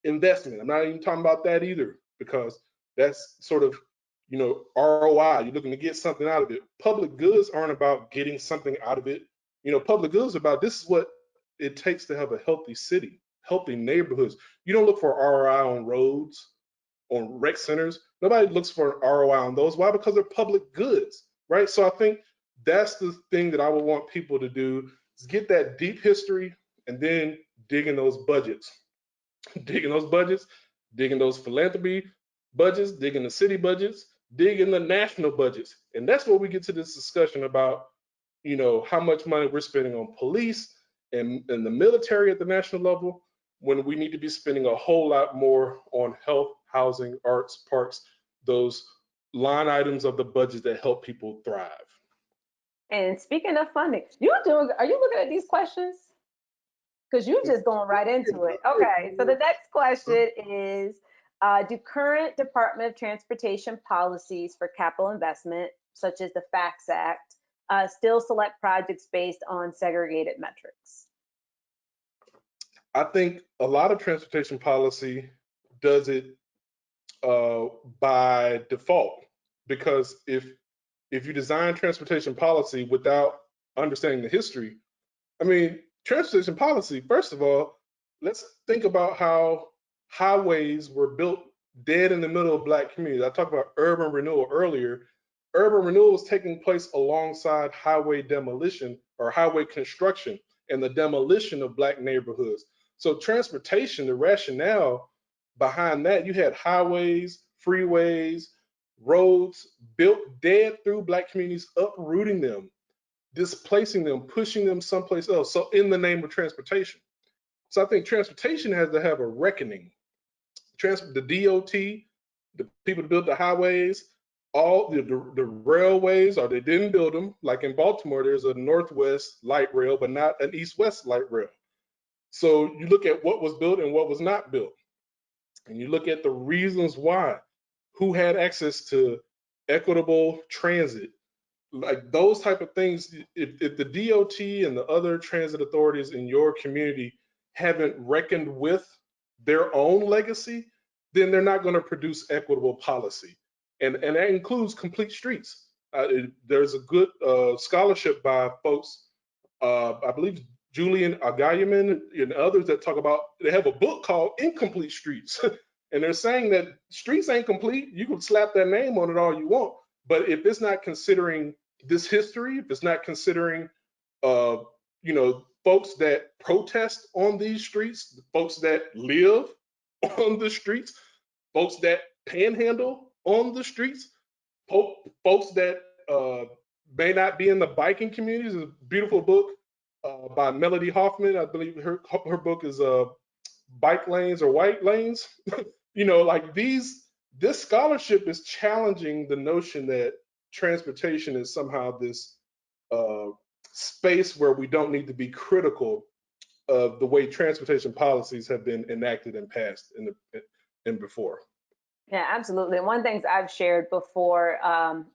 investment. I'm not even talking about that either, because that's sort of, ROI. You're looking to get something out of it. Public goods aren't about getting something out of it. Public goods are about, this is what it takes to have a healthy city, healthy neighborhoods. You don't look for ROI on roads, on rec centers. Nobody looks for an ROI on those. Why? Because they're public goods, right? So I think that's the thing that I would want people to do, is get that deep history and then dig in those budgets. Digging those budgets, digging those philanthropy budgets, digging the city budgets, digging the national budgets. And that's where we get to this discussion about, how much money we're spending on police and the military at the national level, when we need to be spending a whole lot more on health, housing, arts, parks, those line items of the budget that help people thrive. And speaking of funding, are you looking at these questions? Because you're just going right into it. Okay, so the next question is, do current Department of Transportation policies for capital investment, such as the FACTS Act, still select projects based on segregated metrics? I think a lot of transportation policy does it by default, because if you design transportation policy without understanding the history, I mean, transportation policy, first of all, let's think about how highways were built dead in the middle of Black communities. I talked about urban renewal earlier. Urban renewal was taking place alongside highway demolition or highway construction and the demolition of Black neighborhoods. So transportation, the rationale behind that, you had highways, freeways, roads built dead through Black communities, uprooting them, displacing them, pushing them someplace else. So in the name of transportation. So I think transportation has to have a reckoning. The DOT, the people that built the highways, all the railways, or they didn't build them. Like in Baltimore, there's a northwest light rail, but not an east-west light rail. So you look at what was built and what was not built. And you look at the reasons why, who had access to equitable transit, like those type of things. If the DOT and the other transit authorities in your community haven't reckoned with their own legacy, then they're not going to produce equitable policy. And that includes complete streets. There's a good scholarship by folks, I believe Julian Agayaman and others, that talk about, they have a book called Incomplete Streets. And they're saying that streets ain't complete. You can slap that name on it all you want, but if it's not considering this history, if it's not considering, folks that protest on these streets, folks that live on the streets, folks that panhandle on the streets, folks that may not be in the biking communities. There's a beautiful book by Melody Hoffman. I believe her book is Bike Lanes or White Lanes. Like this scholarship is challenging the notion that transportation is somehow this space where we don't need to be critical of the way transportation policies have been enacted and passed and before. Yeah, absolutely. And one things I've shared before,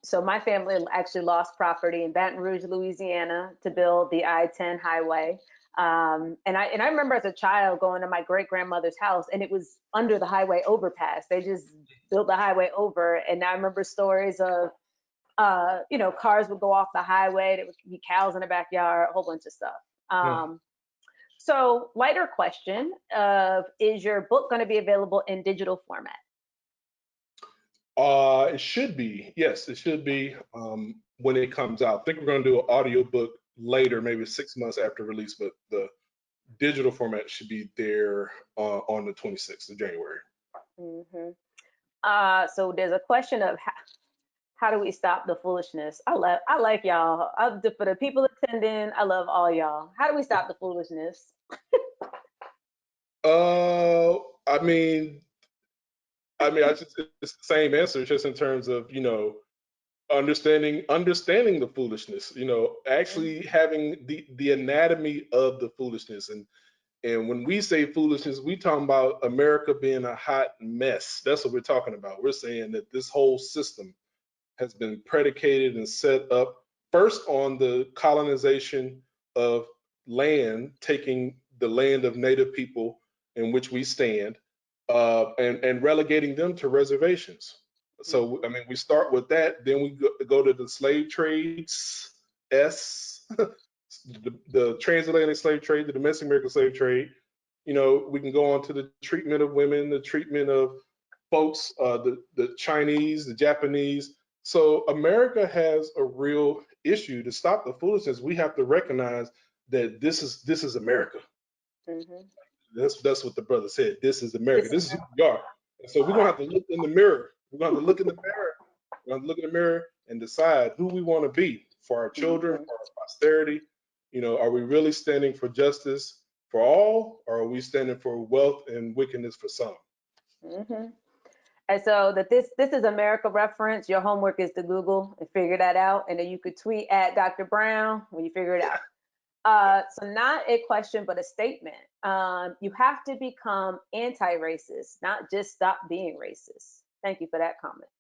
so my family actually lost property in Baton Rouge, Louisiana, to build the I-10 highway. And I remember as a child going to my great grandmother's house, and it was under the highway overpass. They just built the highway over, and I remember stories of, cars would go off the highway. There would be cows in the backyard, a whole bunch of stuff. Mm. So, lighter question of, is your book going to be available in digital format? It should be, yes, it should be when it comes out. I think we're going to do an audio book later, maybe 6 months after release, but the digital format should be there on the 26th of January. Hmm. So there's a question of how do we stop the foolishness? I like y'all. For the people attending, I love all y'all. How do we stop the foolishness? Uh, I mean, I just it's the same answer, just in terms of understanding the foolishness. Actually having the anatomy of the foolishness, and when we say foolishness, we talking about America being a hot mess. That's what we're talking about. We're saying that this whole system has been predicated and set up first on the colonization of land, taking the land of Native people in which we stand, and relegating them to reservations. So, I mean, we start with that, then we go to the slave trades, the transatlantic slave trade, the domestic American slave trade. We can go on to the treatment of women, the treatment of folks, the Chinese, the Japanese. So America has a real issue. To stop the foolishness, we have to recognize that this is America. Hmm. That's what the brother said. This is America. This is This is who we are. And so we're gonna have to look in the mirror. We're gonna have to look in the mirror. We're gonna have to look in the mirror and decide who we want to be for our children, Mhm. for our posterity. Are we really standing for justice for all, or are we standing for wealth and wickedness for some? Mhm. And so that this is America reference. Your homework is to Google and figure that out, and then you could tweet at Dr. Brown when you figure it out. So not a question, but a statement. You have to become anti-racist, not just stop being racist. Thank you for that comment.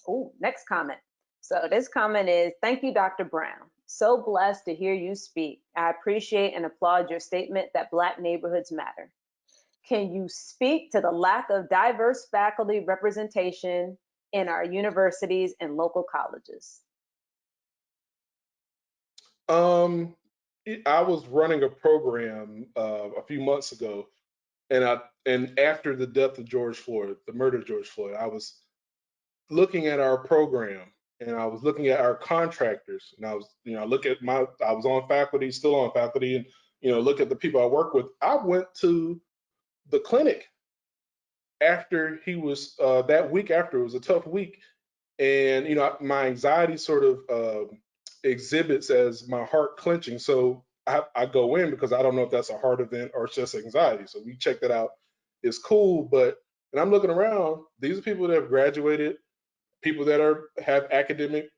Oh, next comment. So this comment is, thank you, Dr. Brown. So blessed to hear you speak. I appreciate and applaud your statement that Black neighborhoods matter. Can you speak to the lack of diverse faculty representation in our universities and local colleges? Um, I was running a program a few months ago, and after the death of George Floyd, the murder of George Floyd, I was looking at our program, and I was looking at our contractors, and I was, I was on faculty, still on faculty, and look at the people I work with. I went to the clinic after he was that week after. It was a tough week, and my anxiety sort of exhibits as my heart clenching. So I go in because I don't know if that's a heart event or it's just anxiety. So we check that out. It's cool, but and I'm looking around. These are people that have graduated, people that have academic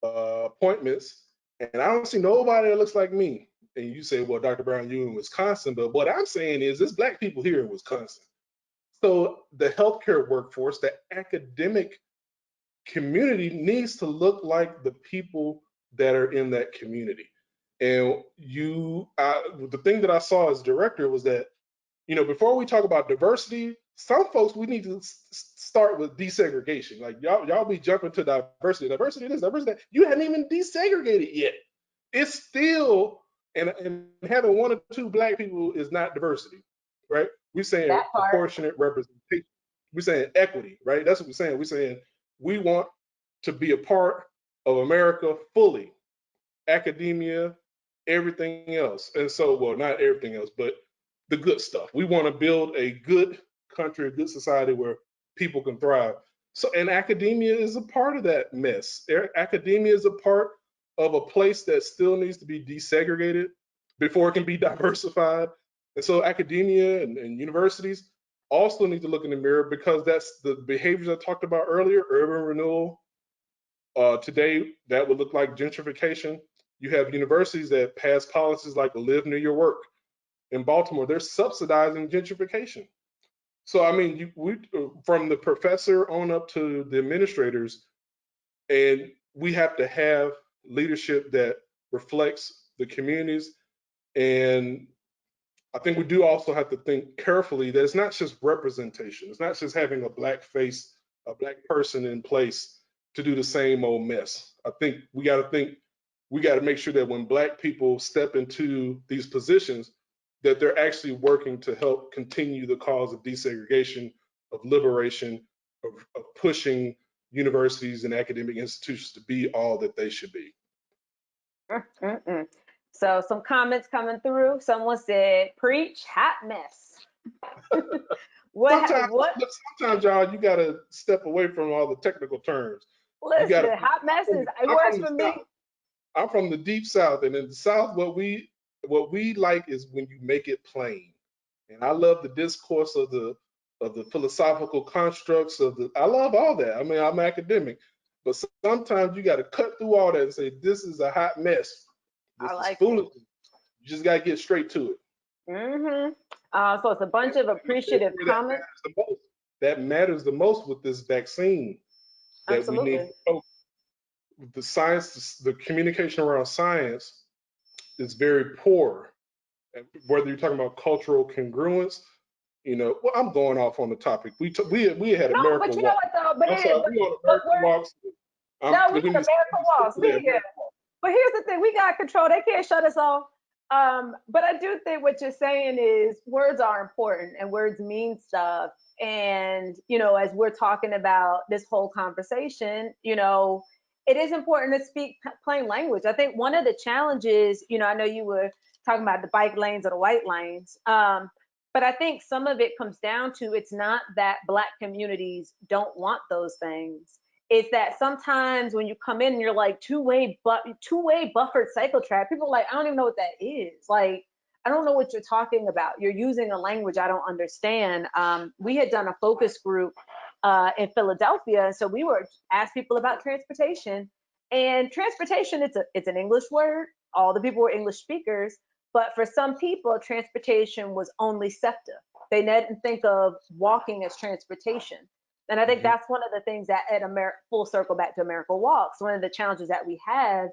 appointments, and I don't see nobody that looks like me. And you say, well, Dr. Brown, you in Wisconsin, but what I'm saying is there's Black people here in Wisconsin. So the healthcare workforce, the academic community needs to look like the people that are in that community. And the thing that I saw as director was that, before we talk about diversity, some folks we need to start with desegregation. Like y'all be jumping to diversity this, diversity that. You hadn't even desegregated yet. It's still, and having one or two Black people is not diversity, right? We're saying That part. proportionate representation. We're saying equity, right? That's what we're saying. We're saying we want to be a part of America fully, academia, everything else. And so, well, not everything else, but the good stuff. We want to build a good country, a good society where people can thrive. So, and academia is a part of that mess. Academia is a part of a place that still needs to be desegregated before it can be diversified. And so, academia and universities also need to look in the mirror, because that's the behaviors I talked about earlier: urban renewal. Today, that would look like gentrification. You have universities that pass policies like live near your work. In Baltimore, they're subsidizing gentrification. So I mean, we from the professor on up to the administrators, and we have to have leadership that reflects the communities. And I think we do also have to think carefully that it's not just representation. It's not just having a black face, a black person in place to do the same old mess. I think we got to make sure that when black people step into these positions, that they're actually working to help continue the cause of desegregation, of liberation, of pushing universities and academic institutions to be all that they should be. Mm-mm. So some comments coming through. Someone said, "Preach, hot mess." Sometimes, What? look, sometimes, y'all, you got to step away from all the technical terms. You got to. Listen, hot messes. It I'm works from the for South. me. I'm from the deep South, and in the South, what we like is when you make it plain. And I love the discourse of the philosophical constructs of the. I love all that. I mean, I'm academic, but sometimes you got to cut through all that and say this is a hot mess. I This is like it. foolish. You just got to get straight to it. So it's a bunch of appreciative Where comments. that matters the most with this vaccine that we need Absolutely. to focus. The science, the communication around science is very poor. And whether you're talking about cultural congruence, well, I'm going off on the topic. We had a No, but miracle you know walk. what though? But I'm it, sorry, we on but American we're walks. no, we We in need to America walks. stay We here. American walk. But here's the thing: we got control. They can't shut us off. But I do think what you're saying is words are important and words mean stuff. And as we're talking about this whole conversation, it is important to speak plain language. I think one of the challenges, I know you were talking about the bike lanes or the white lanes. But I think some of it comes down to it's not that Black communities don't want those things. It's that sometimes when you come in and you're like two-way buffered cycle track, people are like, I don't even know what that is. Like, I don't know what you're talking about. You're using a language I don't understand. We had done a focus group in Philadelphia, and so we were asked people about transportation. And transportation, it's an English word. All the people were English speakers, but for some people, transportation was only SEPTA. They didn't think of walking as transportation. And I think Mhm. that's one of the things that at full circle back to America Walks, one of the challenges that we have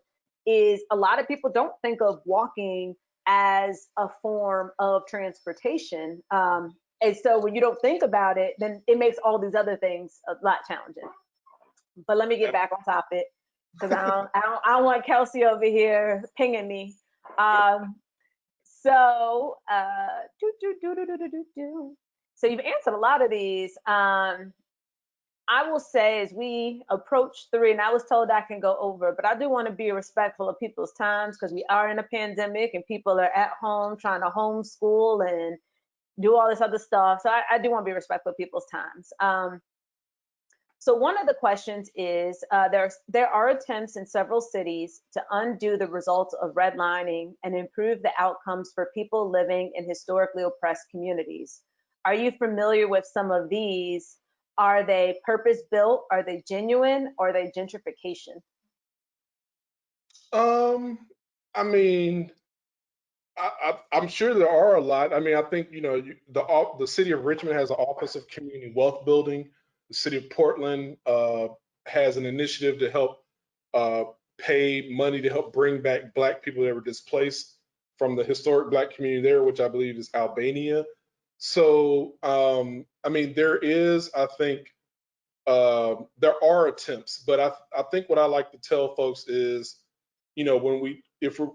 is a lot of people don't think of walking as a form of transportation. And so when you don't think about it, then it makes all these other things a lot challenging. But let me get back on topic because I don't want Kelsey over here pinging me. Um, so you've answered a lot of these. I will say as we approach 3, and I was told I can go over, but I do want to be respectful of people's times because we are in a pandemic and people are at home trying to homeschool and do all this other stuff. So I do want to be respectful of people's times. So one of the questions is there are attempts in several cities to undo the results of redlining and improve the outcomes for people living in historically oppressed communities. Are you familiar with some of these? Are they purpose built? Are they genuine? Or are they gentrification? I mean, I'm sure there are a lot. I mean, I think the city of Richmond has an Office of Community Wealth Building. The city of Portland has an initiative to help uh, pay money to help bring back Black people that were displaced from the historic Black community there, which I believe is Albania. So, I mean, I think, there are attempts, but I think what I like to tell folks is, when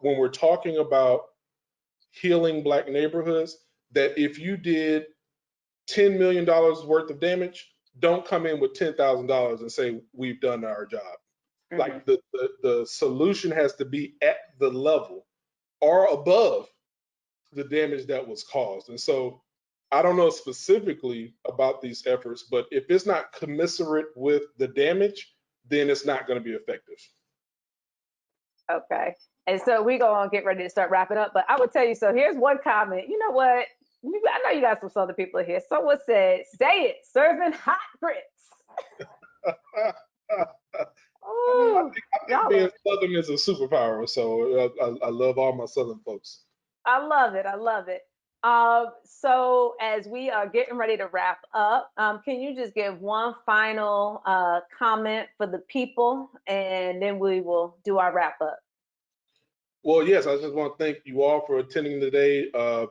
we're talking about healing Black neighborhoods, that if you did $10 million worth of damage, don't come in with $10,000 and say we've done our job. Mm-hmm. Like the solution has to be at the level or above the damage that was caused. And so I don't know specifically about these efforts, but if it's not commensurate with the damage, then it's not going to be effective. Okay. And so we're going to get ready to start wrapping up. But I would tell you, so here's one comment. You know what? I know you got some Southern people here. Someone said, say it, serving hot grits. I Oh, think y'all being are, Southern is a superpower. So I love all my Southern folks. I love it. I love it. So as we are getting ready to wrap up, can you just give one final comment for the people, and then we will do our wrap up. Well, yes, I just want to thank you all for attending today.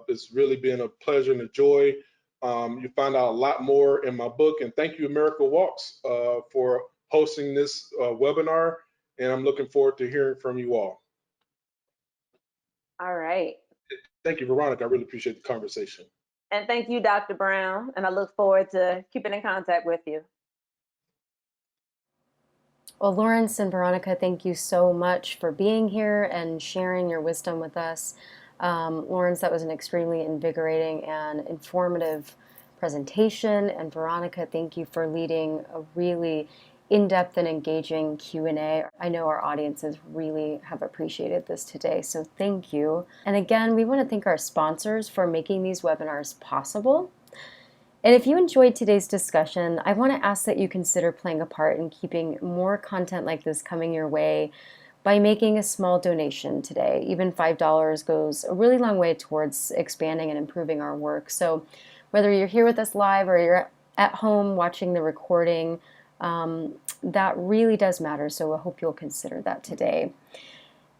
It's really been a pleasure and a joy. You find out a lot more in my book, and thank you, America Walks, for hosting this webinar. And I'm looking forward to hearing from you all. All right. Thank you, Veronica. I really appreciate the conversation. And thank you, Dr. Brown. And I look forward to keeping in contact with you. Well, Lawrence and Veronica, thank you so much for being here and sharing your wisdom with us. Lawrence, that was an extremely invigorating and informative presentation. And Veronica, thank you for leading a really in-depth and engaging Q&A. I know our audiences really have appreciated this today, so thank you. And again, we want to thank our sponsors for making these webinars possible. And if you enjoyed today's discussion, I want to ask that you consider playing a part in keeping more content like this coming your way by making a small donation today. Even $5 goes a really long way towards expanding and improving our work. So whether you're here with us live or you're at home watching the recording, that really does matter. So I hope you'll consider that today.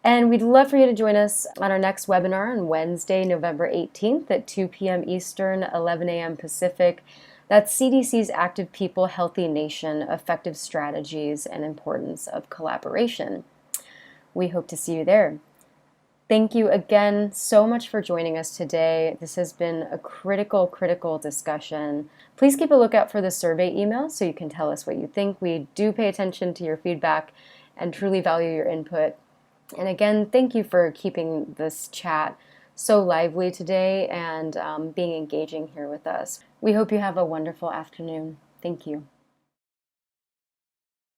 And we'd love for you to join us on our next webinar on Wednesday, November 18th at 2 p.m. Eastern, 11 a.m. Pacific. That's CDC's Active People, Healthy Nation, Effective Strategies, and Importance of Collaboration. We hope to see you there. Thank you again so much for joining us today. This has been a critical discussion. Please keep a lookout for the survey email so you can tell us what you think. We do pay attention to your feedback and truly value your input. And again, thank you for keeping this chat so lively today and being engaging here with us. We hope you have a wonderful afternoon. Thank you.